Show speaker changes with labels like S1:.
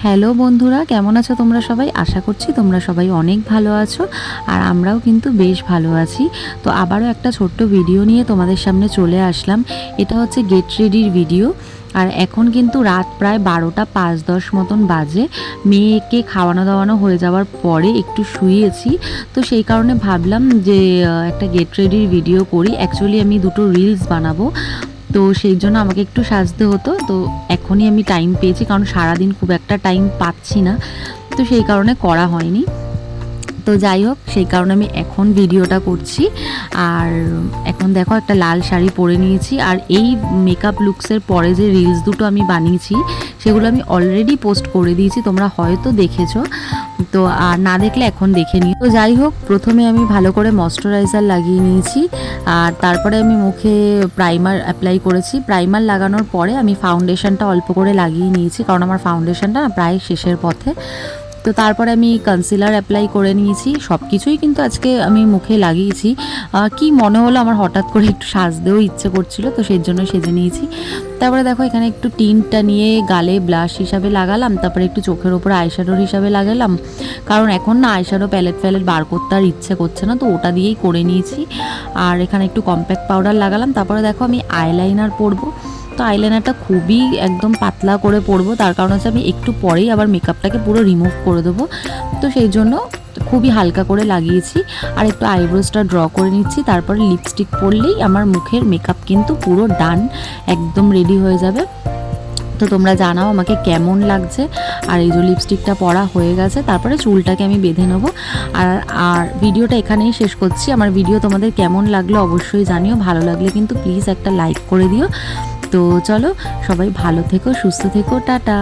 S1: Hello বন্ধুরা, কেমন আছো তোমরা সবাই? আশা করছি তোমরা সবাই অনেক ভালো আছো আর আমরাও কিন্তু বেশ ভালো আছি। তো আবারও একটা ছোট্ট ভিডিও নিয়ে তোমাদের সামনে চলে আসলাম। এটা হচ্ছে গেট রেডির ভিডিও। আর এখন কিন্তু রাত প্রায় 12টা 5-10 মতন বাজে। মেয়েকে খাওয়ানো দাওয়ানো হয়ে যাওয়ার পরে একটু শুয়েছি। তো সেই কারণে ভাবলাম যে একটা গেট রেডির ভিডিও করি। অ্যাকচুয়ালি আমি দুটো রিলস বানাবো, তো সেই জন্য আমাকে একটু সাজতে হতো। তো এখনই আমি টাইম পেয়েছি, কারণ সারাদিন খুব একটা টাইম পাচ্ছি না, তো সেই কারণে করা হয়নি। তো যাই হোক, সেই কারণে আমি এখন ভিডিওটা করছি। আর এখন দেখো একটা লাল শাড়ি পরে নিয়েছি। আর এই মেকআপ লুকসের পরে যে রিলস দুটো আমি বানিয়েছি সেগুলো আমি অলরেডি পোস্ট করে দিয়েছি, তোমরা হয়তো দেখেছো। তো আর না দেখলে এখন দেখে নিই। তো যাই হোক, প্রথমে আমি ভালো করে ময়শ্চারাইজার লাগিয়ে নিয়েছি আর তারপরে আমি মুখে প্রাইমার অ্যাপ্লাই করেছি। প্রাইমার লাগানোর পরে আমি ফাউন্ডেশনটা অল্প করে লাগিয়ে নিয়েছি, কারণ আমার ফাউন্ডেশনটা না প্রায় শেষের পথে। তো তারপরে আমি কনসিলার অ্যাপ্লাই করে নিয়েছি। সব কিছুই কিন্তু আজকে আমি মুখে লাগিয়েছি। কি মনে হলো আমার হঠাৎ করে একটু সাজতেও ইচ্ছে করছিল, তো সেই জন্য সেজে নিয়েছি। তারপরে দেখো এখানে একটু টিন্টটা নিয়ে গালে ব্লাশ হিসাবে লাগালাম, তারপরে একটু চোখের ওপরে আইশ্যাডোর হিসাবে লাগালাম, কারণ এখন না আইশ্যাডো প্যালেট বার করতে আর ইচ্ছে করছে না, তো ওটা দিয়েই করে নিয়েছি। আর এখানে একটু কম্প্যাক্ট পাউডার লাগালাম। তারপরে দেখো আমি আইলাইনার পরবো। তো আইলাইনারটা খুবই একদম পাতলা করে পরবো, তার কারণ হচ্ছে আমি একটু পরেই আবার মেকআপটাকে পুরো রিমুভ করে দেবো। তো সেই জন্য খুবই হালকা করে লাগিয়েছি। আর একটু আইব্রোসটা ড্র করে নিচ্ছি। তারপরে লিপস্টিক পরলেই আমার মুখের মেকআপ কিন্তু পুরো ডান, একদম রেডি হয়ে যাবে। তো তোমরা জানাও আমাকে কেমন লাগছে। আর এই যে লিপস্টিকটা পরা হয়ে গেছে, তারপরে চুলটাকে আমি বেঁধে নেবো। আর আর ভিডিওটা এখানেই শেষ করছি। আমার ভিডিও তোমাদের কেমন লাগলো অবশ্যই জানিও। ভালো লাগলে কিন্তু প্লিজ একটা লাইক করে দিও। তো চলো, সবাই ভালো থেকো, সুস্থ থেকো, টাটা।